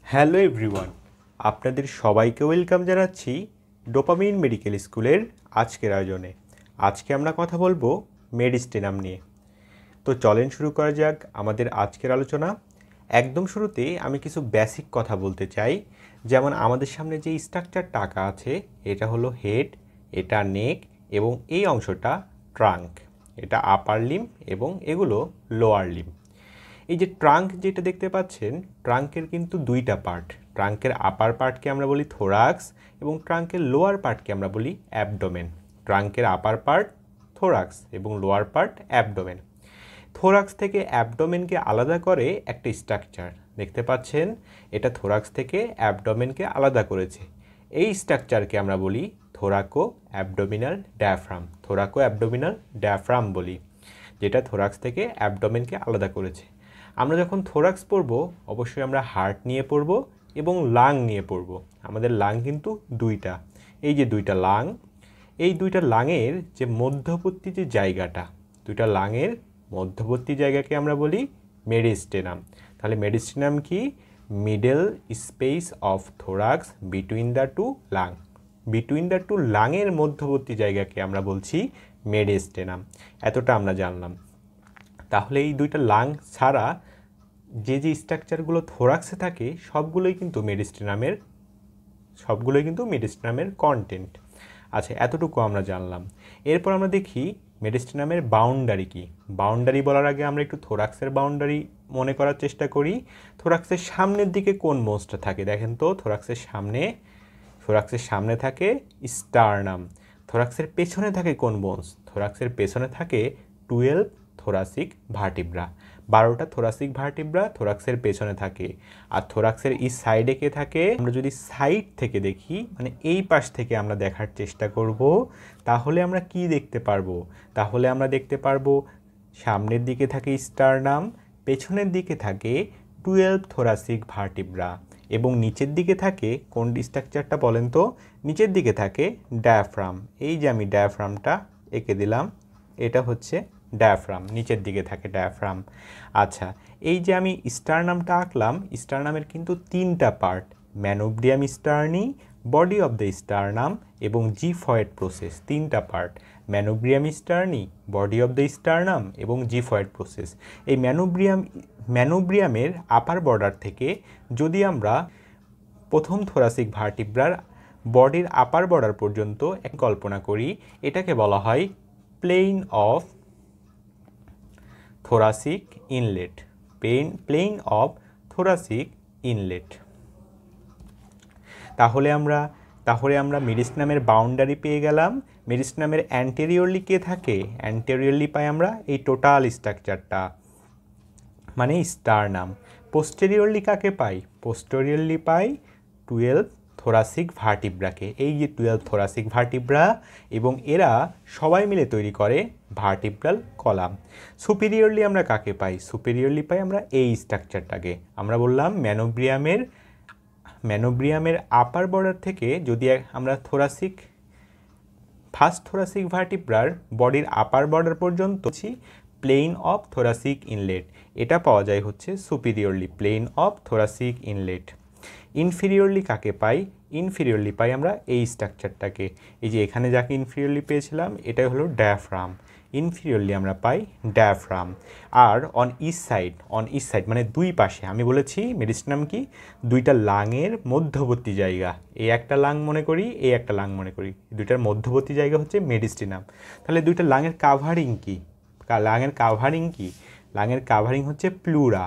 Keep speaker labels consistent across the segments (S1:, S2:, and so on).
S1: Hello everyone, আপনাদের সবাইকে welcome জানাচ্ছি ডোপামিন মেডিকেল স্কুলের আজকের আয়োজনে। আজকে আমরা কথা বলবো মেডিস্টেনাম নিয়ে। তো চলেন শুরু করা যাক আমাদের আজকের আলোচনা। একদম শুরুতে আমি কিছু বেসিক কথা বলতে চাই। যেমন আমাদের সামনে যে স্ট্রাকচারটা আঁকা আছে, এটা হলো হেড, এটা নেক এবং এই অংশটা ট্রাঙ্ক। এটা আপার লিম এবং এগুলো লোয়ার লিম। এই যে ট্রাঙ্ক যেটা দেখতে পাচ্ছেন, ট্রাঙ্কের কিন্তু দুইটা পার্ট। ট্রাঙ্কের আপার পার্টকে আমরা বলি থোরাক্স এবং ট্রাঙ্কের লোয়ার পার্টকে আমরা বলি অ্যাবডোমেন। ট্রাঙ্কের আপার পার্ট থোরাক্স এবং লোয়ার পার্ট অ্যাবডোমেন। থোরাক্স থেকে অ্যাবডোমেনকে আলাদা করে একটা স্ট্রাকচার দেখতে পাচ্ছেন, এটা থোরাক্স থেকে অ্যাবডোমেনকে আলাদা করেছে। এই স্ট্রাকচারকে আমরা বলি থোরাকো অ্যাবডোমিনাল ডায়াফ্রাম। থোরাকো অ্যাবডোমিনাল ডায়াফ্রাম বলি, যেটা থোরাক্স থেকে অ্যাবডোমেনকে আলাদা করেছে। আমরা যখন থোরাক্স পড়ব, অবশ্যই আমরা হার্ট নিয়ে পড়ব এবং লাং নিয়ে পড়ব। আমাদের লাং কিন্তু দুইটা, এই যে দুইটা লাং, এই দুইটা লাংয়ের যে মধ্যবর্তী যে জায়গাটা, দুইটা লাংয়ের মধ্যবর্তী জায়গাকে আমরা বলি মেডিস্টেনাম। তাহলে মেডিস্টেনাম কি? Middle space of thorax between the two lung. Between the two লাংয়ের মধ্যবর্তী জায়গাকে আমরা বলছি মেডিস্টেনাম। এতটা আমরা জানলাম। তাহলে এই দুইটা লাং ছাড়া যে যে স্ট্রাকচারগুলো থোরাক্সে থাকে সবগুলোই কিন্তু মেডিস্টেনামের কন্টেন্ট। আচ্ছা, এতটুকু আমরা জানলাম। এরপর আমরা দেখি মেডিস্টেনামের বাউন্ডারি কি। বাউন্ডারি বলার আগে আমরা একটু থোরাক্সের বাউন্ডারি মনে করার চেষ্টা করি। থোরাক্সের সামনের দিকে কোন বোনসটা থাকে দেখেন তো। থোরাক্সের সামনে থাকে স্টারনাম। থোরাক্সের পেছনে থাকে কোন বোনস? থোরাক্সের পেছনে থাকে 12 থোরাসিক ভার্টিব্রা। 12টা থোরাসিক ভার্টিব্রা থোরাক্সের পেছনে থাকে। আর থোরাক্সের এই সাইডে কে থাকে? আমরা যদি সাইড থেকে দেখি, মানে এই পাশ থেকে আমরা দেখার চেষ্টা করব, তাহলে আমরা কি দেখতে পারবো? তাহলে আমরা দেখতে পারবো সামনের দিকে থাকে স্টারনাম, পেছনের দিকে থাকে 12 থোরাসিক ভার্টিব্রা এবং নিচের দিকে থাকে কোন স্ট্রাকচারটা বলেন তো? নিচের দিকে থাকে ডায়াফ্রাম। এই যে আমি ডায়াফ্রামটা এঁকে দিলাম, এটা হচ্ছে ডায়াফ্রাম, নিচের দিকে থাকে ডায়াফ্রাম। আচ্ছা, এই যে আমি স্টারনামটা আঁকলাম, স্টারনামের কিন্তু তিনটা part: manubrium স্টার্নি, body of the sternum এবং জিফয়েড প্রসেস। তিনটা part: manubrium স্টার্নি, body of the sternum এবং জিফয়েড প্রসেস। এই ম্যানোব্রিয়ামের আপার বর্ডার থেকে যদি আমরা প্রথম থোরাসিক ভার্টিব্রার বডির আপার বর্ডার পর্যন্ত কল্পনা করি, এটাকে বলা হয় plane of thoracic inlet. Plane of thoracic inlet. তাহলে আমরা মেডিস্টেনামের বাউন্ডারি পেয়ে গেলাম। মেডিস্টেনামের অ্যান্টেরিয়রলি কে থাকে? অ্যান্টেরিয়রলি পাই আমরা এই টোটাল স্ট্রাকচারটা, মানে স্টারনাম। পোস্টেরিয়রলি কাকে পাই? পোস্টেরিয়রলি পাই 12 থোরাসিক ভার্টিব্রাকে। এই যে 12 থোরাসিক ভার্টিব্রা, এবং এরা সবাই মিলে তৈরি করে ভার্টিব্রাল কলাম। সুপিরিয়রলি আমরা কাকে পাই? সুপিরিয়রলি পাই আমরা এই স্ট্রাকচারটাকে। আমরা বললাম ম্যানোব্রিয়ামের আপার বর্ডার থেকে যদি আমরা ফার্স্ট থোরাসিক ভার্টিব্রার বডির আপার বর্ডার পর্যন্ত প্লেন অফ থোরাসিক ইনলেট, এটা পাওয়া যায় হচ্ছে সুপিরিয়রলি, প্লেন অফ থোরাসিক ইনলেট। ইনফিরিয়রলি কাকে পাই? ইনফিরিয়রলি পাই আমরা এই স্ট্রাকচারটাকে। এই যে এখানে যাকে ইনফিরিয়রলি পেয়েছিলাম, এটাই হলো ডায়াফ্রাম। ইনফিরিয়রলি আমরা পাই ডায়াফ্রাম। আর অন ইচ সাইড মানে দুই পাশে, আমি বলেছি মেডিস্টেনাম কি? দুইটা লাংয়ের মধ্যবর্তী জায়গা। এই একটা লাং মনে করি, এই একটা লাং মনে করি, দুইটার মধ্যবর্তী জায়গা হচ্ছে মেডিস্টেনাম। তাহলে দুইটা লাংয়ের কাভারিং কি? লাংয়ের কাভারিং হচ্ছে প্লুরা।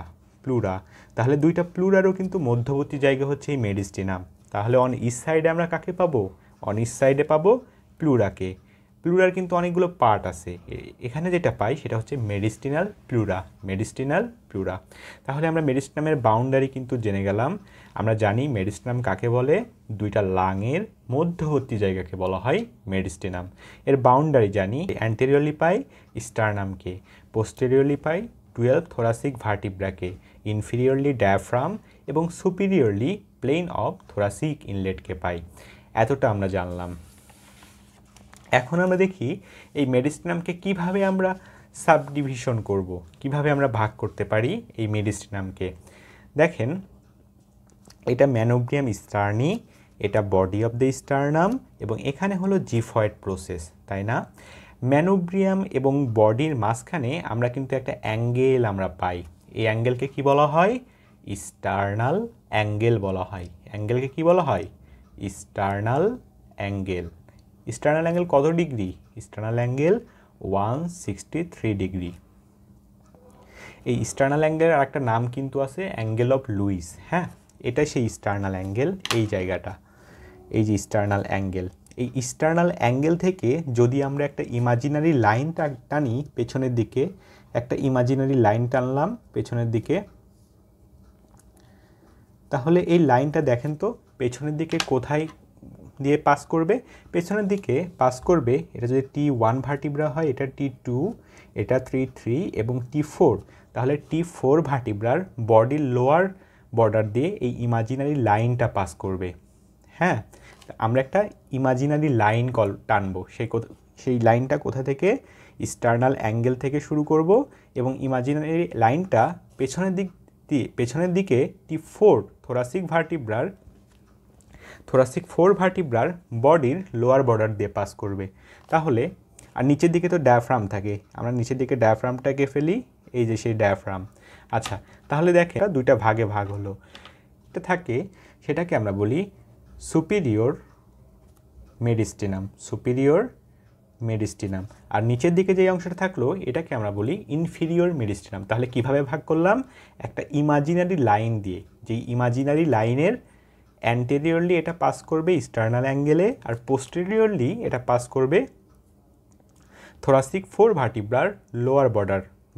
S1: তাহলে দুইটা প্লুরারও কিন্তু মধ্যবর্তী জায়গা হচ্ছে এই মেডিস্টেনাম। তাহলে অন ইচ সাইডে আমরা কাকে পাবো? অন ইচ সাইডে পাবো প্লুরাকে। প্লুরার কিন্তু অনেকগুলো পার্ট আছে, এখানে যেটা পাই সেটা হচ্ছে মেডিস্টিনাল প্লুরা। তাহলে আমরা মেডিস্টেনামের বাউন্ডারি কিন্তু জেনে গেলাম। আমরা জানি মেডিস্টেনাম কাকে বলে? দুইটা লাংয়ের মধ্যবর্তী জায়গাকে বলা হয় মেডিস্টেনাম। এর বাউন্ডারি জানি, অ্যান্টেরিয়রলি পাই স্টারনামকে, পোস্টেরিয়রলি পাই 12 থোরাসিক ভার্টিব্রাকে, ইনফিরিয়রলি ডায়াফ্রাম এবং সুপিরিয়রলি প্লেন অফ থোরাসিক ইনলেটকে পাই। এতটা আমরা জানলাম। এখন আমরা দেখি এই মেডিস্টেনামকে কিভাবে আমরা সাবডিভিশন করব, কিভাবে আমরা ভাগ করতে পারি এই মেডিস্টেনামকে। দেখেন, এটা ম্যানোব্রিয়াম স্টার্নি, এটা বডি অফ দ্য স্টার্নাম, এবং এখানে হলো জিফয়েড প্রসেস, তাই না? ম্যানোব্রিয়াম এবং বডির মাঝখানে আমরা কিন্তু একটা অ্যাঙ্গেল আমরা পাই। এই অ্যাঙ্গেলকে কি বলা হয়? স্টার্নাল অ্যাঙ্গেল বলা হয়। অ্যাঙ্গেলকে কি বলা হয়? Sternal angle. স্টার্নাল অ্যাঙ্গেল কত ডিগ্রি? Sternal angle 163 degree. এই স্টার্নাল অ্যাঙ্গেলের আরেকটা নাম কিন্তু আছে, অ্যাঙ্গেল অফ লুইস। হ্যাঁ, এটাই সেই স্টার্নাল অ্যাঙ্গেল, এই জায়গাটা, এই যে স্টার্নাল অ্যাঙ্গেল। এই স্টার্নাল অ্যাঙ্গেল থেকে যদি আমরা একটা ইমাজিনারি লাইন টানি পেছনের দিকে, একটা ইমাজিনারি লাইন টানলাম পেছনের দিকে, তাহলে এই লাইনটা দেখেন তো পেছনের দিকে কোথায় দিয়ে পাস করবে? পেছনের দিকে পাস করবে, এটা যদি T1 ভার্টিব্রা হয়, এটা T2, এটা T3 এবং T4, তাহলে T4 ভার্টিব্রার বডির লোয়ার বর্ডার দিয়ে এই ইমাজিনারি লাইনটা পাস করবে। হ্যাঁ, আমরা একটা ইমাজিনারি লাইন টানবো। সেই লাইনটা কোথা থেকে? স্টার্নাল অ্যাঙ্গেল থেকে শুরু করব, এবং ইমাজিনারি লাইনটা পেছনের দিকে T4 থোরাসিক 4 ভার্টিব্রার বডির লোয়ার বর্ডার দিয়ে পাস করবে। তাহলে আর নিচের দিকে তো ডায়াফ্রাম থাকে, আমরা নিচের দিকে ডায়াফ্রামটাকে ফেলি, এই যে সেই ডায়াফ্রাম। আচ্ছা, তাহলে দেখে দুইটা ভাগে ভাগ হলো। এটা থাকে, সেটাকে আমরা বলি সুপিরিয়র মেডিস্টিনাম। আর নিচের দিকে যে অংশটা থাকলো এটাকে আমরা বলি ইনফিরিয়র মেডিস্টিনাম। তাহলে কিভাবে ভাগ করলাম? একটা ইমাজিনারি লাইন দিয়ে, যেই ইমাজিনারি লাইনের অ্যান্টেরিয়রলি এটা পাস করবে স্টার্নাল অ্যাঙ্গেলে, আর পোস্টেরিয়রলি এটা পাস করবে থোরাসিক 4 ভার্টিব্রার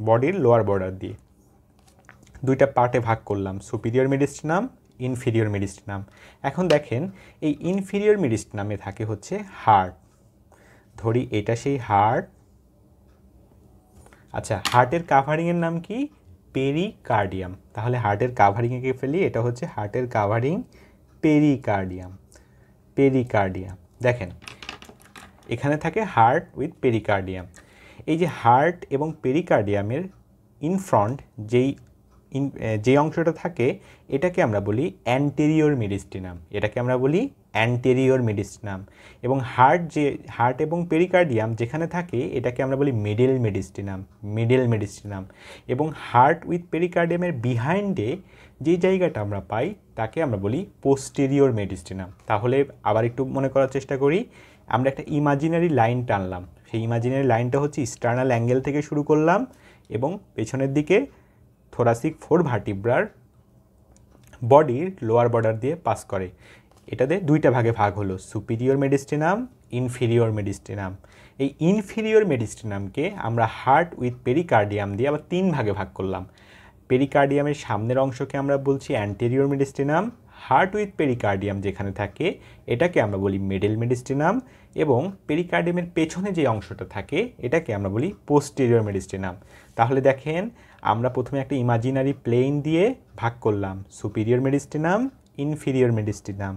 S1: বডির লোয়ার বর্ডার দিয়ে। দুইটা পার্টে ভাগ করলাম, সুপিরিয়র মেডিস্টিনাম, ইনফিরিয়র মেডিস্টিনাম। এখন দেখেন এই ইনফিরিয়র মেডিস্টিনামে থাকে হচ্ছে হার্ট। ধরি এটা সেই হার্ট। আচ্ছা, হার্টের কাভারিংয়ের নাম কি? পেরিকার্ডিয়াম। তাহলে হার্টের কাভারিংয়ে ফেলি, এটা হচ্ছে হার্টের কাভারিং, পেরিকার্ডিয়াম। দেখেন এখানে থাকে হার্ট উইথ পেরিকার্ডিয়াম। এই যে হার্ট এবং পেরিকার্ডিয়ামের ইনফ্রন্ট যেই অংশটা থাকে এটাকে আমরা বলি অ্যান্টেরিয়র মেডিস্টিনাম। এবং হার্ট এবং পেরিকার্ডিয়াম যেখানে থাকে এটাকে আমরা বলি মিডল মেডিস্টিনাম। এবং হার্ট উইথ পেরিকার্ডিয়ামের বিহাইন্ডে যে জায়গাটা আমরা পাই তাকে আমরা বলি পোস্টেরিয়র মেডিস্টিনাম। তাহলে আবার একটু মনে করার চেষ্টা করি, আমরা একটা ইমাজিনারি লাইন টানলাম, সেই ইমাজিনারি লাইনটা হচ্ছে স্টার্নাল অ্যাঙ্গেল থেকে শুরু করলাম এবং পেছনের দিকে থোরাসিক 4 ভার্টিব্রার বডির লোয়ার বর্ডার দিয়ে পাস করে। এটাতে দুইটা ভাগে ভাগ হলো, সুপিরিয়র মেডিস্টিনাম, ইনফিরিয়র মেডিস্টিনাম। এই ইনফিরিয়র মেডিস্টিনামকে আমরা হার্ট উইথ পেরিকার্ডিয়াম দিয়ে আবার 3 ভাগে ভাগ করলাম। পেরিকার্ডিয়ামের সামনের অংশকে আমরা বলছি অ্যান্টেরিয়র মেডিস্টিনাম, হার্ট উইথ পেরিকার্ডিয়াম যেখানে থাকে এটাকে আমরা বলি মিডল মেডিস্টিনাম, এবং পেরিকার্ডিয়ামের পেছনে যে অংশটা থাকে এটাকে আমরা বলি পোস্টেরিয়র মেডিস্টিনাম। তাহলে দেখেন আমরা প্রথমে একটা ইমাজিনারি প্লেন দিয়ে ভাগ করলাম, সুপিরিয়র মেডিস্টিনাম, ইনফিরিয়র মেডিস্টিনাম।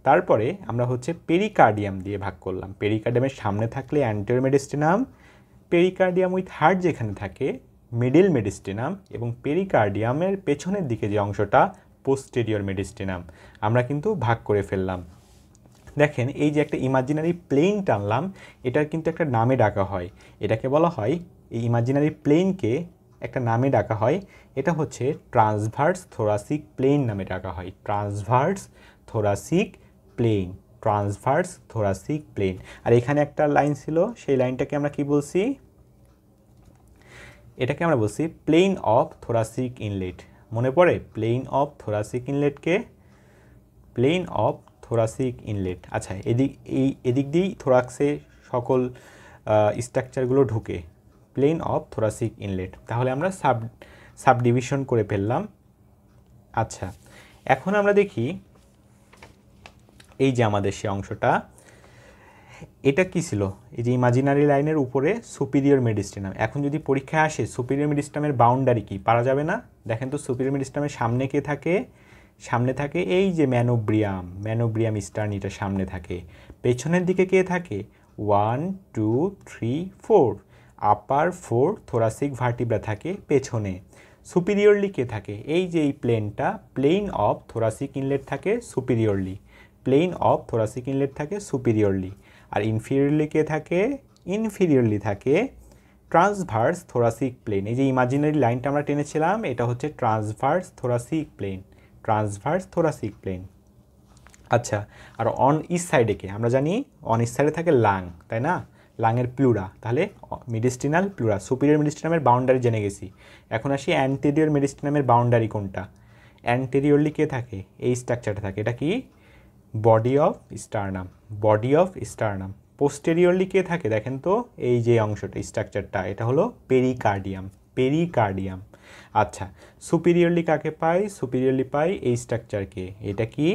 S1: তারপরে আমরা হচ্ছে পেরিকার্ডিয়াম দিয়ে ভাগ করলাম, পেরিকার্ডিয়ামের সামনে থাকলে অ্যান্টেরিয়র মেডিস্টিনাম, পেরিকার্ডিয়াম উইথ হার্ট যেখানে থাকে মিডল মেডিস্টিনাম, এবং পেরিকার্ডিয়ামের পেছনের দিকে যে অংশটা পোস্টেরিয়র মেডিস্টিনাম। আমরা কিন্তু ভাগ করে ফেললাম। দেখেন এই যে একটা ইমাজিনারি প্লেন টানলাম, এটার কিন্তু একটা নামে ডাকা হয়, এটাকে বলা হয়, এই ইমাজিনারি প্লেনকে একটা নামে ডাকা হয়, এটা হচ্ছে ট্রান্সভার্স থোরাসিক প্লেন নামে ডাকা হয়। Transverse thoracic plane. আর এখানে একটা লাইন ছিল, সেই লাইনটাকে আমরা কি বলছি? এটাকে আমরা বলছি প্লেন অফ থোরাসিক ইনলেট। মনে পড়ে প্লেন অফ থোরাসিক ইনলেটকে? Plane of thoracic inlet. আচ্ছা, এদিক দিয়েই থোরাক্সে সকল স্ট্রাকচারগুলো ঢুকে, প্লেন অফ থোরাসিক ইনলেট। তাহলে আমরা সাবডিভিশন করে ফেললাম। আচ্ছা, এখন আমরা দেখি এই যে আমাদের সে অংশটা, এটা কি ছিল? এই যে ইমাজিনারি লাইনের উপরে সুপিরিয়র মেডিস্টিনাম। এখন যদি পরীক্ষায় আসে সুপিরিয়র মেডিস্টিনামের বাউন্ডারি কি, পারা যাবে না? দেখেন তো সুপিরিয়র মেডিস্টিনামের সামনে কে থাকে? সামনে থাকে এই যে ম্যানোব্রিয়াম স্টার্নিটা সামনে থাকে। পেছনের দিকে কে থাকে? 1 2 3 4 আপার 4 থোরাসিক ভার্টিব্রা থাকে পেছনে। সুপিরিয়রলি কে থাকে? এই যে এই প্লেনটা, প্লেন অফ থোরাসিক ইনলেট থাকে সুপিরিয়রলি, প্লেন অফ থোরাসিক ইনলেট থাকে সুপিরিয়রলি। আর ইনফিরিয়রলি কে থাকে? ইনফিরিয়রলি থাকে ট্রান্সভার্স থোরাসিক প্লেন। এই যে ইমাজিনারি লাইনটা আমরা টেনেছিলাম, এটা হচ্ছে transverse thoracic plane, transverse thoracic plane. আচ্ছা, আর অন ইস সাইডে কে? আমরা জানি অন ইস সাইডে থাকে লাং, তাই না? লাংয়ের প্লুরা, তাহলে মিডিস্টিনাল প্লুরা। সুপিরিয়র মিডিস্টিনামের বাউন্ডারি জেনে গেছি, এখন আসি অ্যান্টেরিয়র মিডিস্টিনামের বাউন্ডারি কোনটা? অ্যান্টেরিয়রলি কে থাকে? এই স্ট্রাকচারটা থাকে, এটা কি? Body of sternum, body of sternum. Posteriorly কে থাকে? দেখেন তো, এই যে অংশটা, স্ট্রাকচারটা, এটা হলো পেরিকার্ডিয়াম, পেরিকার্ডিয়াম। আচ্ছা, সুপিরিয়রলি কাকে পাই? সুপিরিয়রলি পাই এই স্ট্রাকচারকে, এটা কি?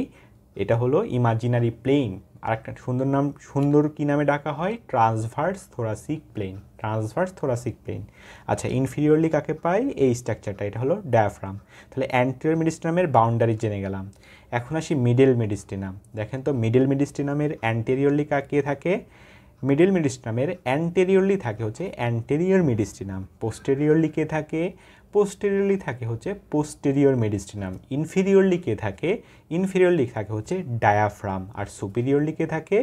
S1: এটা হলো ইমাজিনারি প্লেন। আর একটা সুন্দর নাম, সুন্দর কি নামে ডাকা হয়? Transverse thoracic plane, transverse thoracic plane. আচ্ছা, ইনফিরিয়রলি কাকে পাই? এই স্ট্রাকচারটা, এটা হলো ডায়াফ্রাম। তাহলে অ্যান্টেরিয়র মিডিস্টিনামের বাউন্ডারি জেনে গেলাম। এখন আসি মিডল মিডিস্টিনাম। দেখেন তো, মিডল মিডিস্টিনামের অ্যান্টেরিয়রলি কাকে থাকে? মিডল মিডিস্টিনামের অ্যান্টেরিয়রলি থাকে হচ্ছে অ্যান্টেরিয়র মিডিস্টিনাম। পোস্টেরিয়রলি কে থাকে? পোস্টেরিয়রলি থাকে হচ্ছে পোস্টেরিয়র মিডিস্টিনাম। ইনফিরিয়রলি কে থাকে? ইনফিরিয়রলি থাকে হচ্ছে ডায়াফ্রাম। আর সুপিরিয়রলি কে থাকে?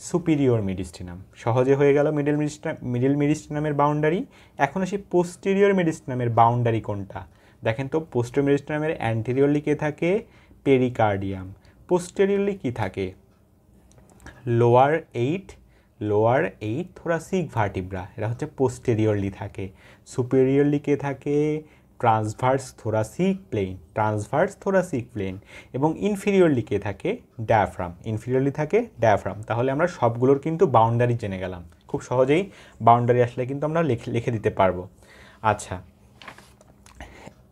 S1: সুপিরিয়র মিডিস্টিনাম। সহজে হয়ে গেল মিডল মিডিস্টিনামের বাউন্ডারি। এখন আসি পোস্টেরিয়র মিডিস্টিনামের বাউন্ডারি কোনটা? দেখেন তো, পোস্টেরিয়র মিডিস্টিনামের অ্যান্টেরিয়রলি কে থাকে? পেরিকার্ডিয়াম। পোস্টেরিয়রলি কি থাকে? লোয়ার এইট থোরাসিক ভার্টিব্রা, এটা হচ্ছে পোস্টেরিয়রলি থাকে। সুপিরিয়রলি কে থাকে? Transverse thoracic plane, transverse thoracic plane. এবং ইনফিরিয়রলি কে থাকে? ডায়াফ্রাম, ইনফিরিয়রলি থাকে ডায়াফ্রাম। তাহলে আমরা সবগুলোর কিন্তু বাউন্ডারি জেনে গেলাম। খুব সহজেই বাউন্ডারি আসলে কিন্তু আমরা লিখে দিতে পারবো। আচ্ছা,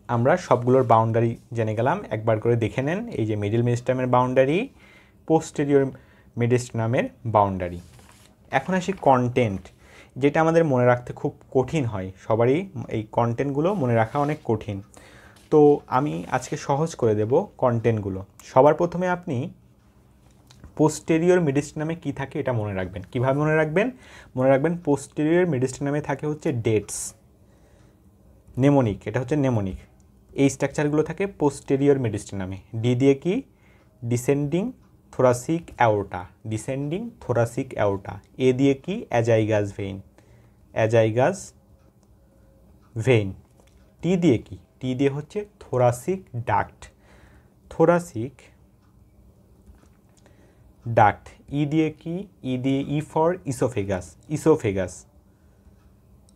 S1: আমরা সবগুলোর বাউন্ডারি জেনে গেলাম, একবার করে দেখে নেন। এই যে মিডল মিডিস্টিনামের বাউন্ডারি, পোস্টেরিয়র মিডিস্টিনামের বাউন্ডারি। এখন আসি কন্টেন্ট, যেটা আমাদের মনে রাখতে খুব কঠিন হয়, সবারই এই কন্টেন্টগুলো মনে রাখা অনেক কঠিন। তো আমি আজকে সহজ করে দেব কন্টেন্টগুলো। সবার প্রথমে আপনি পোস্টেরিয়র মিডিস্টিনামে কী থাকে এটা মনে রাখবেন। কীভাবে মনে রাখবেন? মনে রাখবেন পোস্টেরিয়র মিডিস্টিনামে থাকে হচ্ছে ডেটস, নেমোনিক, এটা হচ্ছে নেমোনিক। এই স্ট্রাকচারগুলো থাকে পোস্টেরিয়র মিডিস্টিনামে। ডি দিয়ে কি? Descending thoracic aorta, descending thoracic aorta. A দিয়ে কি? অ্যাজাইগাস ভেইন, অ্যাজাইগাস ভেইন। টি দিয়ে কি? টি দিয়ে হচ্ছে thoracic duct, thoracic duct. E দিয়ে কি? ই দিয়ে E for oesophagus, oesophagus,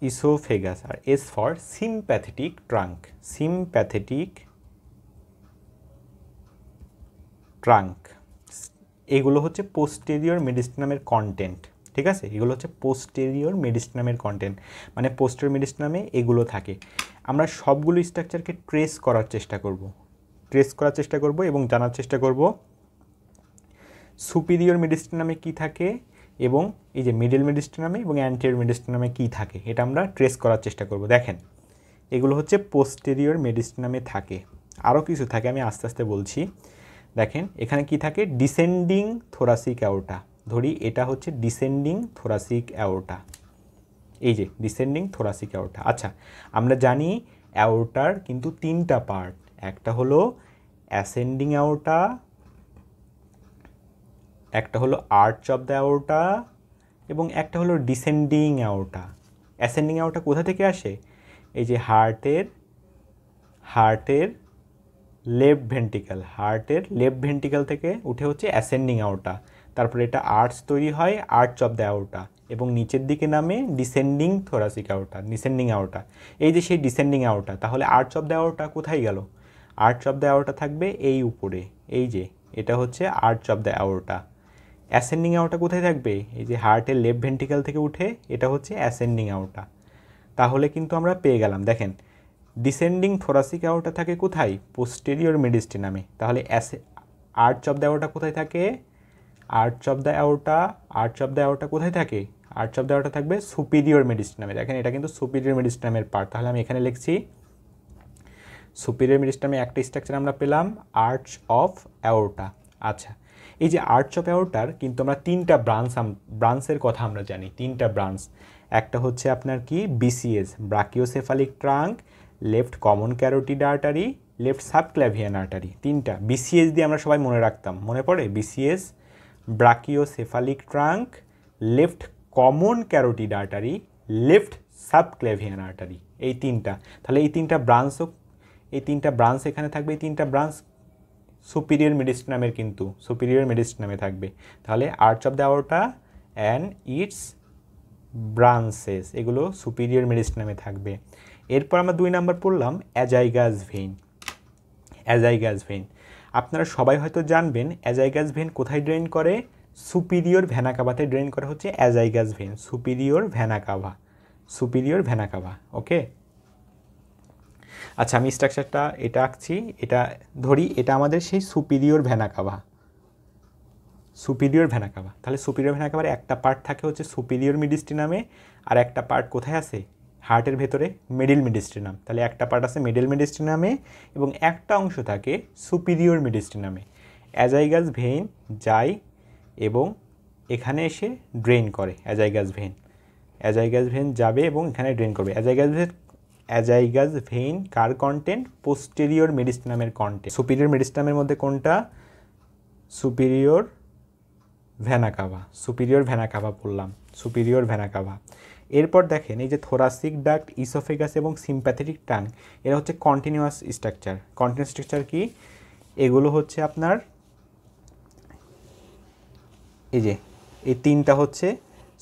S1: oesophagus. আর S for sympathetic trunk, sympathetic trunk. এগুলো হচ্ছে পোস্টেরিয়র মিডিস্টিনামের কন্টেন্ট, ঠিক আছে? এগুলো হচ্ছে পোস্টেরিয়র মিডিস্টিনামের কন্টেন্ট, মানে পোস্টেরিয়র মিডিস্টিনামে এগুলো থাকে। আমরা সবগুলো স্ট্রাকচারকে ট্রেস করার চেষ্টা করব, এবং জানার চেষ্টা করব সুপিরিয়র মিডিস্টিনামে কি থাকে, এবং এই যে মিডল মিডিস্টিনামে এবং অ্যান্টেরিয়র মিডিস্টিনামে কি থাকে, এটা আমরা ট্রেস করার চেষ্টা করব। দেখেন, এগুলো হচ্ছে পোস্টেরিয়র মিডিস্টিনামে থাকে। আরও কিছু থাকে, আমি আস্তে আস্তে বলছি। দেখেন, এখানে কি থাকে? Descending thoracic aorta. ধরি এটা হচ্ছে ডিসেন্ডিং থোরাসিক অ্যাওর্টা, এই যে ডিসেন্ডিং থোরাসিক অ্যাওর্টা। আচ্ছা, আমরা জানি অ্যাওর্টার কিন্তু তিনটা পার্ট, একটা হলো অ্যাসেন্ডিং অ্যাওর্টা, একটা হলো আর্চ অফ দ্য অ্যাওর্টা, এবং একটা হলো ডিসেন্ডিং অ্যাওর্টা। অ্যাসেন্ডিং অ্যাওর্টা কোথা থেকে আসে? এই যে হার্টের লেফট ভেন্ট্রিকল, হার্টের লেফট ভেন্ট্রিকল থেকে উঠে হচ্ছে অ্যাসেন্ডিং অ্যাওর্টা। তারপরে এটা আর্চ তৈরি হয়, আর্চ অফ দ্য অ্যাওর্টা, এবং নিচের দিকে নামে descending thoracic aorta, descending aorta. এই যে সেই ডিসেন্ডিং অ্যাওর্টা, তাহলে আর্চ অফ দ্য অ্যাওর্টা কোথায় গেল? আর্চ অফ দ্য অ্যাওর্টা থাকবে এই উপরে, এই যে এটা হচ্ছে arch of the aorta. Ascending aorta কোথায় থাকবে? এই যে হার্টের লেফট ভেন্ট্রিকল থেকে উঠে, এটা হচ্ছে অ্যাসেন্ডিং অ্যাওর্টা। তাহলে কিন্তু আমরা পেয়ে গেলাম। দেখেন, ডিসেন্ডিং থোরাসিক অ্যাওর্টা থাকে কোথায়? পোস্টেরিয়র মিডিস্টিনামে। তাহলে আর্চ অফ দ্য অ্যাওর্টা কোথায় থাকে? আর্চ অফ দ্য অ্যাওর্টা কোথায় থাকে? আর্চ অফ দ্য অ্যাওর্টা থাকবে সুপিরিয়র মিডিস্টিনামে। দেখেন, এটা কিন্তু সুপিরিয়র মিডিস্টিনামের পার্ট। তাহলে আমি এখানে লিখছি সুপিরিয়র মিডিস্টিনামে একটা স্ট্রাকচার আমরা পেলাম, আর্চ অফ অ্যাওর্টা। আচ্ছা, এই যে আর্চ অফ অ্যাওর্টার কিন্তু আমরা তিনটা ব্রাঞ্চের কথা আমরা জানি, তিনটা ব্রাঞ্চ। একটা হচ্ছে আপনার কি? BCS, brachiocephalic trunk, left common carotid artery, left subclavian artery, তিনটা। বিসিএস দিয়ে আমরা সবাই মনে রাখতাম, মনে পড়ে? BCS, brachiocephalic trunk, left common carotid artery, left subclavian artery, এই তিনটা। তাহলে এই তিনটা ব্রাঞ্চ এখানে থাকবে। এই তিনটা ব্রাঞ্চ সুপিরিয়র মেডিস্টিনামের, কিন্তু সুপিরিয়র মেডিস্টিনামে থাকবে। তাহলে arch of the aorta and its branches, এগুলো সুপিরিয়র মেডিস্টিনামে থাকবে। এরপর আমরা 2 নাম্বার পড়লাম অ্যাজাইগাস ভেইন। অ্যাজাইগাস ভেইন আপনারা সবাই হয়তো জানবেন, অ্যাজাইগাস ভেইন কোথায় ড্রেন করে? সুপিরিয়র ভেনা কাভাতে ড্রেন করে হচ্ছে azygos vein, superior vena cava, superior vena cava. Okay, আচ্ছা আমি স্ট্রাকচারটা এটা আঁকছি, এটা ধরি, এটা আমাদের সেই superior vena cava, superior vena কাভা। তাহলে সুপিরিয়র ভেনা কাভার একটা পার্ট থাকে হচ্ছে সুপিরিয়র মেডিস্টিনামে, আর একটা পার্ট কোথায় আছে? হার্টের ভেতরে, মিডিল মেডিস্টিনাম। তাহলে একটা পার্ট আছে মিডিল মেডিস্টিনামে এবং একটা অংশ থাকে সুপিরিয়র মেডিস্টিনামে। অ্যাজাইগাস ভেইন যায় এবং এখানে এসে ড্রেন করে। অ্যাজাইগাস ভেইন যাবে এবং এখানে ড্রেন করবে। অ্যাজাইগাস ভেইন কার কন্টেন্ট? পোস্টেরিয়র মেডিস্টিনামের কন্টেন্ট। সুপিরিয়র মেডিস্টিনামের মধ্যে কোনটা? Superior vena cava, superior vena cava বললাম, সুপিরিয়র ভেনা কাভা। এরপর দেখেন এই যে থোরাসিক ডাক্ট, ইসোফেগাস এবং সিম্প্যাথেটিক টাঙ্ক, এরা হচ্ছে কন্টিনিউয়াস স্ট্রাকচার। কন্টিনিউয়াস স্ট্রাকচার কি? এগুলো হচ্ছে আপনার এই যে এই তিনটা হচ্ছে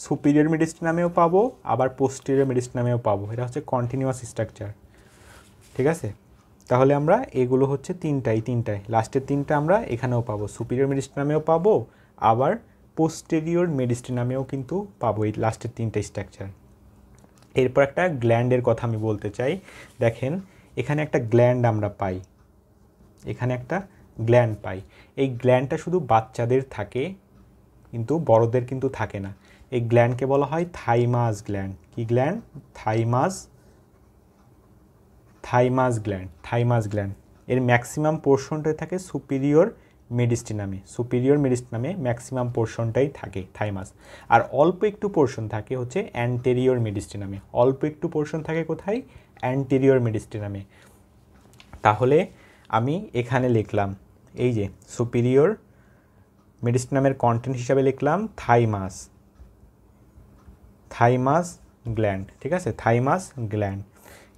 S1: সুপিরিয়র মেডিস্টিনামেও পাবো, আবার পোস্টেরিয়র মেডিস্টিনামেও পাবো। এটা হচ্ছে কন্টিনিউয়াস স্ট্রাকচার, ঠিক আছে? তাহলে আমরা এগুলো হচ্ছে তিনটাই, লাস্টের তিনটা আমরা এখানেও পাবো, সুপিরিয়র মেডিস্টিনামেও পাবো, আবার পোস্টেরিয়র মেডিস্টিনামেও কিন্তু পাবো এই লাস্টের তিনটা স্ট্রাকচার। এরপর একটা গ্ল্যান্ডের কথা আমি বলতে চাই। দেখেন এখানে একটা গ্ল্যান্ড আমরা পাই, এখানে একটা গ্ল্যান্ড পাই। এই গ্ল্যান্ডটা শুধু বাচ্চাদের থাকে, কিন্তু বড়দের কিন্তু থাকে না। এই গ্ল্যান্ডকে বলা হয় থাইমাস গ্ল্যান্ড। কি গ্ল্যান্ড? Thymus gland. এর ম্যাক্সিমাম পোর্শনটাই থাকে সুপিরিয়র মেডিস্টিনামে, ম্যাক্সিমাম পোর্শনটাই থাকে থাইমাস। আর অল্প একটু পোর্শন থাকে হচ্ছে অ্যান্টেরিয়র মেডিস্টিনামে। অল্প একটু পোর্শন থাকে কোথায়? অ্যান্টেরিয়র মেডিস্টিনামে। তাহলে আমি এখানে লিখলাম এই যে সুপিরিয়র মেডিস্টিনামের কন্টেন্ট হিসাবে লিখলাম থাইমাস গ্ল্যান্ড, ঠিক আছে? থাইমাস গ্ল্যান্ড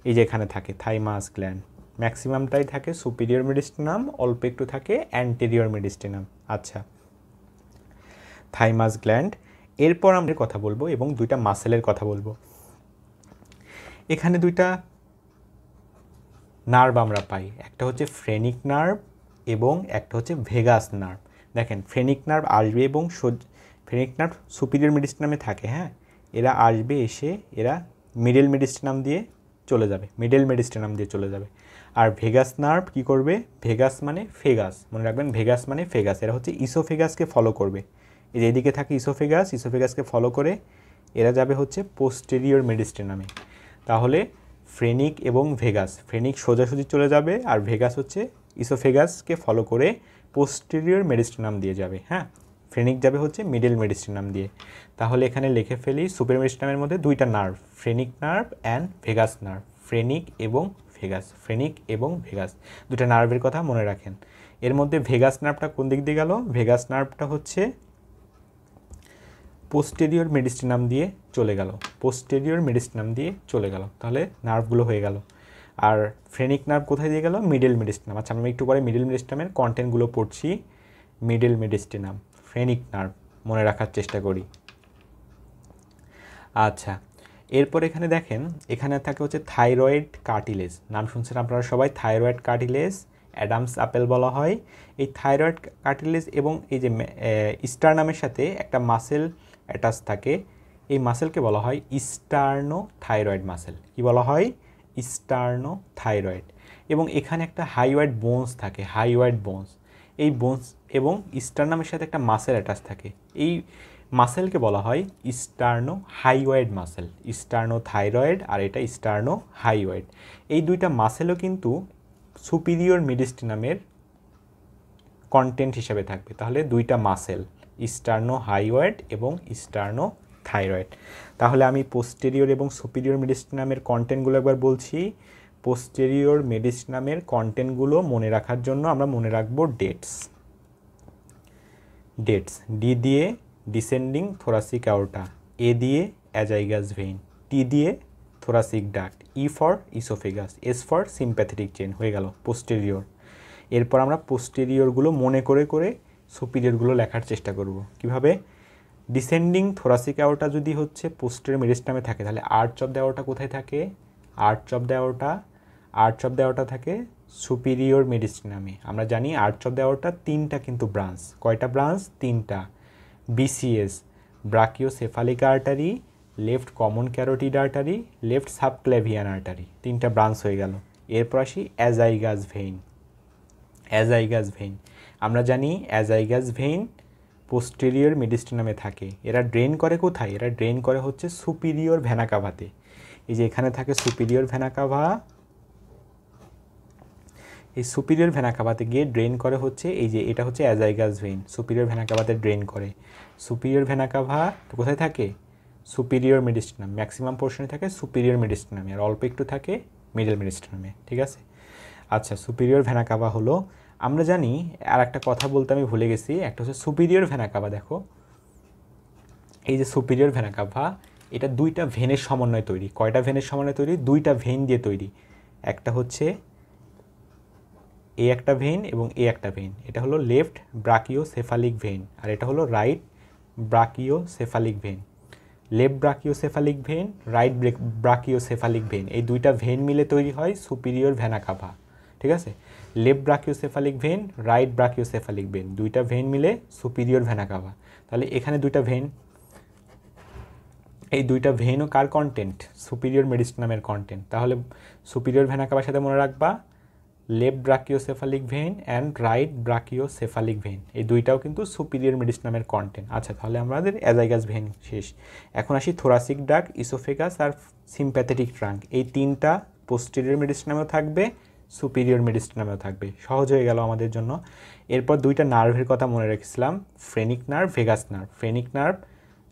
S1: এই যে এখানে থাকে থাইমাস গ্ল্যান্ড, ম্যাক্সিমামটাই থাকে সুপিরিয়র মেডিস্টিনাম, অল্প একটু থাকে অ্যান্টেরিয়র মেডিস্টিনাম। আচ্ছা, থাইমাস গ্ল্যান্ড। এরপর আমরা কথা বলবো এবং দুইটা মাসেলের কথা বলবো। এখানে দুইটা নার্ভ আমরা পাই, একটা হচ্ছে ফ্রেনিক নার্ভ এবং একটা হচ্ছে ভেগাস নার্ভ। দেখেন ফ্রেনিক নার্ভ আসবে এবং ফ্রেনিক নার্ভ সুপিরিয়র মেডিস্টিনামে থাকে, হ্যাঁ? এরা আসবে, এসে এরা মিডল মেডিস্টিনাম দিয়ে চলে যাবে। আর ভেগাস নার্ভ কি করবে? ভেগাস মানে ফেগাস, মনে রাখবেন, ভেগাস মানে ফেগাস। এরা হচ্ছে ইসোফেগাসকে ফলো করবে। এই যে এদিকে থাকে ইসোফেগাসকে ফলো করে এরা যাবে হচ্ছে পোস্টেরিয়র মেডিস্টিনামে। তাহলে ফ্রেনিক এবং ভেগাস, ফ্রেনিক সোজাসুজি চলে যাবে আর ভেগাস হচ্ছে ইসোফেগাসকে ফলো করে পোস্টেরিয়র মেডিস্টিনাম দিয়ে যাবে, হ্যাঁ? ফ্রেনিক যাবে হচ্ছে মিডল মেডিস্টিনাম দিয়ে। তাহলে এখানে লিখে ফেলি সুপিরিয়র মেডিস্টিনামের মধ্যে দুইটা nerve, phrenic nerve and vagus nerve. Phrenic এবং ভেগাস দুটা নার্ভের কথা মনে রাখেন। এর মধ্যে ভেগাস নার্ভটা কোন দিক দিয়ে গেল? ভেগাস নার্ভটা হচ্ছে পোস্টেরিয়র মেডিস্টিনাম দিয়ে চলে গেল। তাহলে নার্ভগুলো হয়ে গেল। আর ফ্রেনিক নার্ভ কোথায় দিয়ে গেল? মিডল মেডিস্টিনাম। আচ্ছা, আমি একটু পরে মিডল মেডিস্টিনামের কন্টেন্টগুলো পড়ছি। মিডল মেডিস্টিনাম, ফ্রেনিক নার্ভ মনে রাখার চেষ্টা করি। আচ্ছা, এরপর এখানে দেখেন, এখানে থাকে হচ্ছে থাইরয়েড কার্টিলেজ। নাম শুনছেন আপনারা সবাই, থাইরয়েড কার্টিলেজ, অ্যাডামস আপেল বলা হয়। এই থাইরয়েড কার্টিলেজ এবং এই যে স্টারনামের সাথে একটা মাসেল অ্যাটাচ থাকে, এই মাসেলকে বলা হয় স্টার্নোথাইরয়েড মাসেল। কি বলা হয়? স্টার্নোথাইরয়েড। এবং এখানে একটা হাইওয়েড বোনস থাকে, এই বোনস এবং স্টারনামের সাথে একটা মাসেল অ্যাটাচ থাকে। এই মাসেলকে বলা হয় স্টার্নোহাইওয়েড মাসেল। স্টার্নোথাইরয়েড আর এটা স্টার্নোহাইওয়েড। এই দুইটা মাসেলও কিন্তু সুপিরিয়র মেডিস্টিনামের কন্টেন্ট হিসাবে থাকবে। তাহলে দুইটা মাসেল, স্টার্নোহাইওয়েড এবং স্টার্নোথাইরয়েড। তাহলে আমি পোস্টেরিয়র এবং সুপিরিয়র মেডিস্টিনামের কন্টেন্টগুলো একবার বলছি। পোস্টেরিয়র মেডিস্টিনামের কন্টেন্টগুলো মনে রাখার জন্য আমরা মনে রাখবো ডেটস। ডি দিয়ে ডিসেন্ডিং থোরাসিক অ্যাওর্টা, এ দিয়ে অ্যাজাইগাস ভেইন, টি দিয়ে thoracic duct, E for oesophagus, S for sympathetic chain হয়ে গেল পোস্টেরিয়র। এরপর আমরা পোস্টেরিয়রগুলো মনে করে করে সুপিরিয়রগুলো লেখার চেষ্টা করব। কিভাবে? ডিসেন্ডিং থোরাসিক অ্যাওর্টা যদি হচ্ছে পোস্টেরিয়র মেডিস্টিনামে থাকে, তাহলে আর্চ অফ দ্য অ্যাওর্টা কোথায় থাকে? আর্চ অফ দ্য অ্যাওর্টা থাকে সুপিরিয়র মেডিস্টিনামে। আমরা জানি আর্চ অফ দ্য অ্যাওর্টা তিনটা কিন্তু ব্রাঞ্চ। কয়টা ব্রাঞ্চ? তিনটা। BCS, brachiocephalic artery, left common carotid artery, left subclavian artery, তিনটা ব্রাঞ্চ হয়ে গেল। এরপর আসি অ্যাজাইগাস ভেইন। আমরা জানি অ্যাজাইগাস ভেইন পোস্টেরিয়র মেডিস্টিনামে থাকে। এরা ড্রেন করে কোথায়? এরা ড্রেন করে হচ্ছে সুপিরিয়র ভেনা কাভাতে। এই যে এখানে থাকে সুপিরিয়র ভেনা কাভা, এই সুপিরিয়র ভেনা কাভাতে গিয়ে ড্রেন করে হচ্ছে এই যে এটা হচ্ছে অ্যাজাইগাস ভেইন, সুপিরিয়র ভেনা কাভাতে ড্রেন করে। সুপিরিয়র ভেনা কাভা কোথায় থাকে? সুপিরিয়র মেডিস্টিনাম, ম্যাক্সিমাম পোর্শনে থাকে সুপিরিয়র মেডিস্টিনামে, আর অল্প একটু থাকে মিডল মেডিস্টিনামে। ঠিক আছে, আচ্ছা সুপিরিয়র ভেনা কাভা হলো। আমরা জানি আর একটা কথা বলতে আমি ভুলে গেছি, একটা হচ্ছে সুপিরিয়র ভেনা কাভা। দেখো এই যে সুপিরিয়র ভেনা কাভা, এটা দুইটা ভেনের সমন্বয়ে তৈরি। কয়টা ভেনের সমন্বয়ে তৈরি? দুইটা ভেন দিয়ে তৈরি। একটা হচ্ছে এ একটা ভেন এবং এ একটা ভেন। এটা হলো লেফট ব্রাকিওসেফালিক ভেন আর এটা হলো right brachiocephalic vein. Left brachiocephalic vein, right brachiocephalic vein, এই দুইটা ভেন মিলে তৈরি হয় সুপিরিয়র ভেনা কাভা। ঠিক আছে, left brachiocephalic vein, right brachiocephalic vein, দুইটা ভেন মিলে সুপিরিয়র ভেনা কাভা। তাহলে এখানে দুইটা ভেন, এই দুইটা ভেনও কার কন্টেন্ট? সুপিরিয়র মেডিস্টিনামের কন্টেন্ট। তাহলে সুপিরিয়র ভেনা কাভার সাথে মনে রাখবা left brachiocephalic vein and right brachiocephalic vein, এই দুইটাও কিন্তু সুপিরিয়র মেডিস্টিনামের কন্টেন্ট। আচ্ছা, তাহলে আমাদের অ্যাজাইগাস ভেন শেষ। এখন আসি থোরাসিক ডাক্ট, ইসোফেগাস আর সিম্প্যাথেটিক ট্রাঙ্ক। এই তিনটা পোস্টেরিয়র মেডিস্টিনামেও থাকবে, সুপিরিয়র মেডিস্টিনামেও থাকবে। সহজ হয়ে গেল আমাদের জন্য। এরপর দুইটা নার্ভের কথা মনে রেখেছিলাম, phrenic nerve, vagus nerve. Phrenic nerve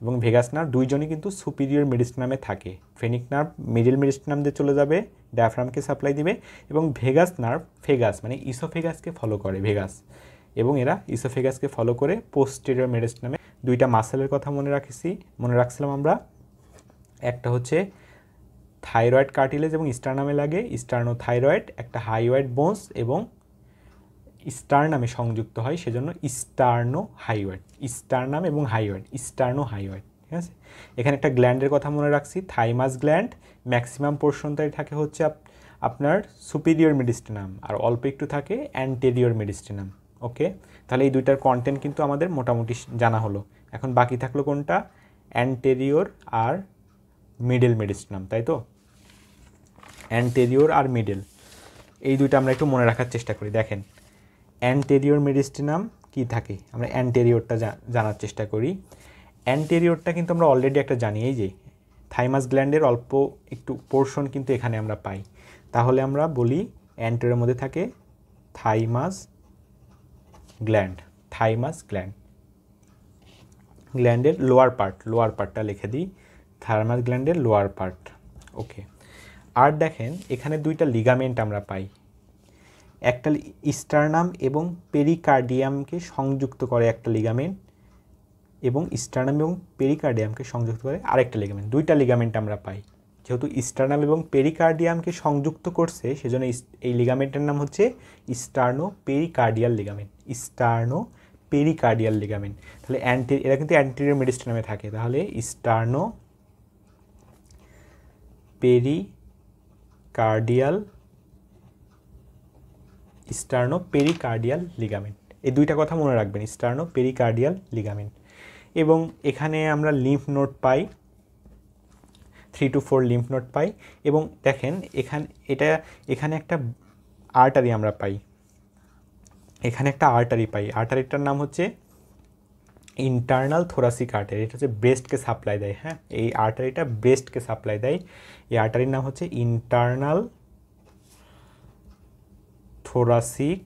S1: এবং ভেগাস নার্ভ দুইজনই কিন্তু সুপিরিয়র মেডিস্টিনামে থাকে। ফ্রেনিক নার্ভ মিডল মেডিস্টিনাম দিয়ে চলে যাবে, ডায়াফ্রামকে সাপ্লাই দিবে, এবং ভেগাস নার্ভ, ফেগাস মানে ইসোফেগাসকে ফলো করে, ভেগাস, এবং এরা ইসোফেগাসকে ফলো করে পোস্টেরিয়র মেডিস্টিনামে। দুইটা মাসেলের কথা মনে রাখছিলাম আমরা, একটা হচ্ছে থাইরয়েড কার্টিলেজ এবং স্টারনামে লাগে, স্টার্নোথাইরয়েড, একটা হাইওয়েড বোনস এবং স্টারনামে সংযুক্ত হয়, সেজন্য স্টার্নোহাইওয়েড। স্টারনাম এবং হাইওয়েড, স্টার্নোহাইওয়েড। ঠিক আছে, এখানে একটা গ্ল্যান্ডের কথা মনে রাখছি, থাইমাস গ্ল্যান্ড। ম্যাক্সিমাম পোর্শনটাই থাকে হচ্ছে আপনার সুপিরিয়র মেডিস্টিনাম আর অল্প একটু থাকে অ্যান্টেরিয়র মেডিস্টিনাম। ওকে, তাহলে এই দুইটার কন্টেন্ট কিন্তু আমাদের মোটামুটি জানা হলো। এখন বাকি থাকলো কোনটা? অ্যান্টেরিয়র আর মিডল মেডিস্টিনাম, তাই তো? অ্যান্টেরিয়র আর মিডল, এই দুইটা আমরা একটু মনে রাখার চেষ্টা করি। দেখেন অ্যান্টেরিয়র মেডিস্টিনাম কি থাকে, আমরা অ্যান্টেরিয়রটা জানার চেষ্টা করি। অ্যান্টেরিয়রটা কিন্তু আমরা অলরেডি একটা জানি, এই যে থাইমাস গ্ল্যান্ডের অল্প একটু পোর্শন কিন্তু এখানে আমরা পাই। তাহলে আমরা বলি অ্যান্টেরিয়রের মধ্যে থাকে থাইমাস গ্ল্যান্ড। গ্ল্যান্ডের লোয়ার পার্টটা লিখে দিই, থাইমাস গ্ল্যান্ডের লোয়ার পার্ট। ওকে, আর দেখেন এখানে দুইটা লিগামেন্ট আমরা পাই, একটা স্টারনাম এবং পেরিকার্ডিয়ামকে সংযুক্ত করে একটা লিগামেন্ট, এবং স্টারনাম এবং পেরিকার্ডিয়ামকে সংযুক্ত করে আরেকটা লিগামেন্ট। দুইটা লিগামেন্ট আমরা পাই। যেহেতু স্টারনাম এবং পেরিকার্ডিয়ামকে সংযুক্ত করছে, সেজন্য এই লিগামেন্টের নাম হচ্ছে স্টার্নোপেরিকার্ডিয়াল লিগামেন্ট। তাহলে এরা কিন্তু অ্যান্টেরিয়র মেডিস্টিনামে থাকে। তাহলে স্টার্নোপেরিকার্ডিয়াল লিগামেন্ট, এই দুইটা কথা মনে রাখবেন, স্টার্নোপেরিকার্ডিয়াল লিগামেন্ট। এবং এখানে আমরা লিম্ফ নোড পাই, 3 to 4 লিম্ফ নোড পাই। এবং দেখেন এখানে একটা আর্টারি আমরা পাই, আর্টারিটার নাম হচ্ছে ইন্টারনাল থোরাসিক আর্টারি। এটা হচ্ছে ব্রেস্টকে সাপ্লাই দেয়। হ্যাঁ, এই আর্টারিটা ব্রেস্টকে সাপ্লাই দেয়। এই আর্টারির নাম হচ্ছে ইন্টারনাল থোরাসিক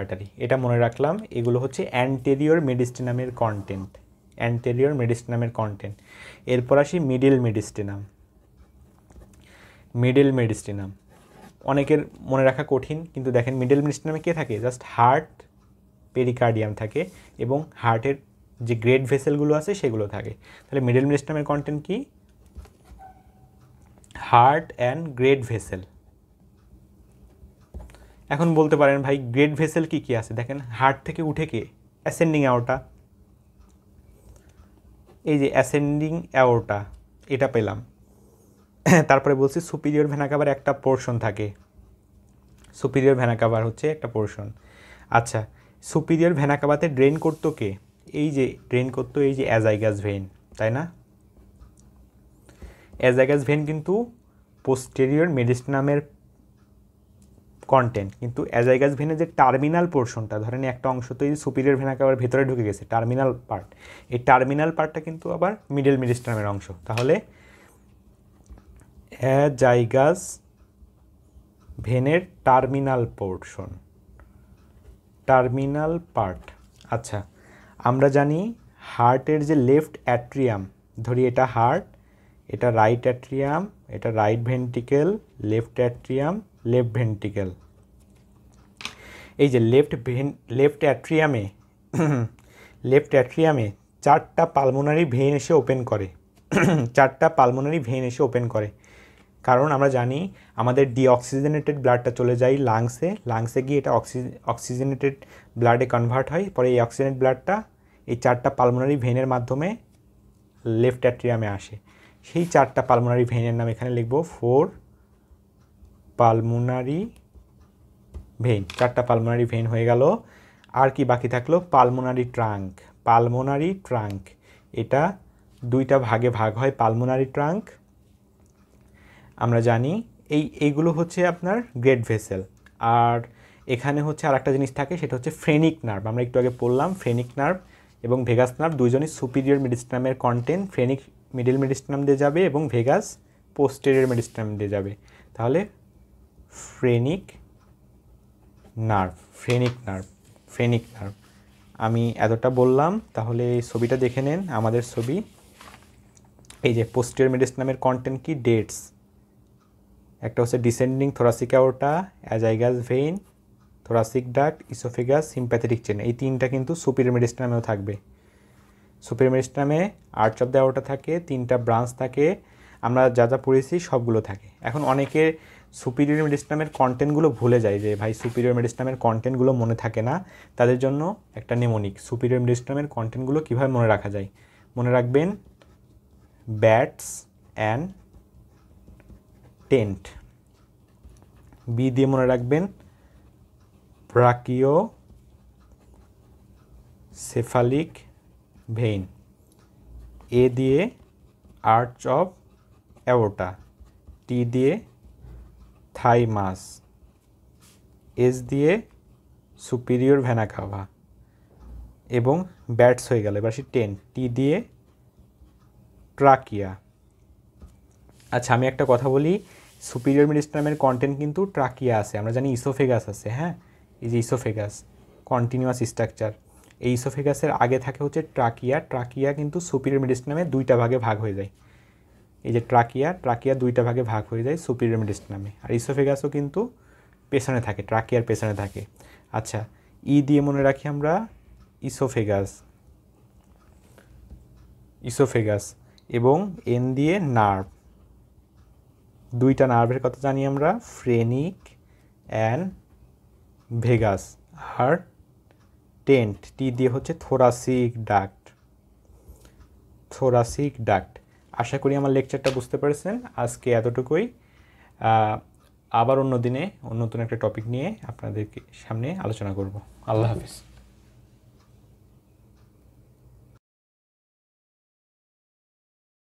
S1: আর্টারি। এটা মনে রাখলাম। এগুলো হচ্ছে অ্যান্টেরিয়র মেডিস্টিনামের কন্টেন্ট। এরপর আসি মিডল মেডিস্টিনাম। মিডল মেডিস্টিনাম। অনেকের মনে রাখা কঠিন, কিন্তু দেখেন মিডল মেডিস্টিনামে কে থাকে? জাস্ট হার্ট, পেরিকার্ডিয়াম থাকে এবং হার্টের যে গ্রেড ভেসেলগুলো আছে সেগুলো থাকে। তাহলে মিডল মেডিস্টিনামের কন্টেন্ট কি? Heart and grade vessel. এখন বলতে পারেন ভাই গ্রেড ভেসেল কি কি আছে? দেখেন হার্ট থেকে উঠে কে? অ্যাসেন্ডিং অ্যাওর্টা, এই যে অ্যাসেন্ডিং অ্যাওর্টা এটা পেলাম। তারপরে বলছি সুপিরিয়র ভেনা কাভার একটা পোর্শন থাকে, সুপিরিয়র ভেনা কাভার হচ্ছে একটা পোর্শন। আচ্ছা, সুপিরিয়র ভেনা কাভাতে ড্রেন করতো কে? এই যে ড্রেন করতো এই যে অ্যাজাইগাস ভেইন, তাই না? অ্যাজাইগাস ভেইন কিন্তু পোস্টেরিয়র মেডিস্টিনামের কন্টেন্ট, কিন্তু অ্যাজাইগাস ভেনের যে টার্মিনাল পোর্শনটা, ধরেন একটা অংশ তো এই সুপিরিয়র ভেনা কাভার ভেতরে ঢুকে গেছে, টার্মিনাল পার্ট, এই টার্মিনাল পার্টটা কিন্তু আবার মিডল মেডিস্টিনামের অংশ। তাহলে অ্যাজাইগাস ভেনের টার্মিনাল পোর্শন, টার্মিনাল পার্ট। আচ্ছা, আমরা জানি হার্টের যে লেফট অ্যাট্রিয়াম, ধরি এটা হার্ট, এটা রাইট অ্যাট্রিয়াম, এটা right ventricle, left atrium, left ventricle. এই যে লেফট অ্যাট্রিয়ামে চারটা পালমোনারি ভেইন এসে ওপেন করে, চারটা পালমোনারি ভেইন এসে ওপেন করে। কারণ আমরা জানি আমাদের ডিঅক্সিজেনেটেড ব্লাডটা চলে যায় লাংসে, লাংসে গিয়ে এটা অক্সিজেনেটেড ব্লাডে কনভার্ট হয়, পরে এই অক্সিজেনেটেড ব্লাডটা এই চারটা পালমোনারি ভেইনের মাধ্যমে লেফট অ্যাট্রিয়ামে আসে। সেই চারটা পালমোনারি ভেইনের নাম এখানে লিখব 4 পালমোনারি ভেইন। চারটা পালমোনারি ভেইন হয়ে গেল। আর কি বাকি থাকলো? Pulmonary trunk, pulmonary trunk. এটা দুইটা ভাগে ভাগ হয় পালমোনারি ট্রাঙ্ক। আমরা জানি এইগুলো হচ্ছে আপনার গ্রেড ভেসেল। আর এখানে হচ্ছে আর একটা জিনিস থাকে, সেটা হচ্ছে ফ্রেনিক নার্ভ। আমরা একটু আগে পড়লাম ফ্রেনিক নার্ভ এবং ভেগাস নার্ভ দুইজনই সুপিরিয়র মেডিস্টিনামের কন্টেন্ট। ফ্রেনিক মিডল মেডিস্টিনাম দিয়ে যাবে এবং ভেগাস পোস্টেরিয়র মেডিস্টিনাম দিয়ে যাবে। তাহলে phrenic nerve, phrenic nerve, phrenic nerve. আমি এতটা বললাম, তাহলে এই ছবিটা দেখে নেন, আমাদের ছবি। এই যে পোস্টেরিয়র মেডিস্টিনামের কন্টেন্ট কি? ডেটস, একটা হচ্ছে descending thoracic aorta, azygos vein, thoracic duct, oesophagus, sympathetic chain. এই তিনটা কিন্তু সুপিরিয়র মেডিস্টিনামেও থাকবে। সুপিরিয়র মেডিস্টিনামে আর্চ অফ দ্য অ্যাওর্টা থাকে, তিনটা ব্রাঞ্চ থাকে, আমরা যা যা পড়েছি সবগুলো থাকে। এখন অনেকে সুপিরিয়র মেডিস্টিনামের কন্টেন্টগুলো ভুলে যায়, যে ভাই সুপিরিয়র মেডিস্টিনামের কন্টেন্টগুলো মনে থাকে না, তাদের জন্য একটা নেমোনিক সুপিরিয়র মেডিস্টিনামের কন্টেন্টগুলো কীভাবে মনে রাখা যায়। মনে রাখবেন ব্যাটস অ্যান্ড টেন্ট। বি দিয়ে মনে রাখবেন ব্রাকিও সেফালিক ভেইন। এ দিয়ে আর্চ অফ অ্যাওর্টা, টি দিয়ে থাইমাস, এস দিয়ে সুপিরিয়র ভেনা কাভা এবং ব্যাটস হয়ে গেল। এবার সে টেন, টি দিয়ে ট্রাকিয়া। আচ্ছা, আমি একটা কথা বলি, সুপিরিয়র মেডিস্টিনামের কন্টেন্ট কিন্তু ট্রাকিয়া আছে, আমরা জানি ইসোফেগাস আছে। হ্যাঁ, এই যে ইসোফেগাস কন্টিনিউয়াস স্ট্রাকচার, এই ইসোফেগাসের আগে থাকে হচ্ছে ট্রাকিয়া। ট্রাকিয়া কিন্তু সুপিরিয়র মেডিস্টিনামে দুইটা ভাগে ভাগ হয়ে যায়। এই যে ট্রাকিয়া দুইটা ভাগে ভাগ হয়ে যায় সুপিরিয়র মেডিস্টিনামে। আর ইসোফেগাসও কিন্তু পেছনে থাকে, ট্রাকিয়ার পেছনে থাকে। আচ্ছা, ই দিয়ে মনে রাখি আমরা ইসোফেগাস এবং এন দিয়ে নার্ভ। দুইটা নার্ভের কথা জানি আমরা, ফ্রেনিক অ্যান্ড ভেগাস। আর টেন্ট, টি দিয়ে হচ্ছে থোরাসিক ডাক্ট। আশা করি আমার লেকচারটা বুঝতে পেরেছেন। আজকে এতটুকুই। আবার অন্য দিনে নতুন একটা টপিক নিয়ে আপনাদেরকে সামনে আলোচনা করব। আল্লাহ হাফিজ।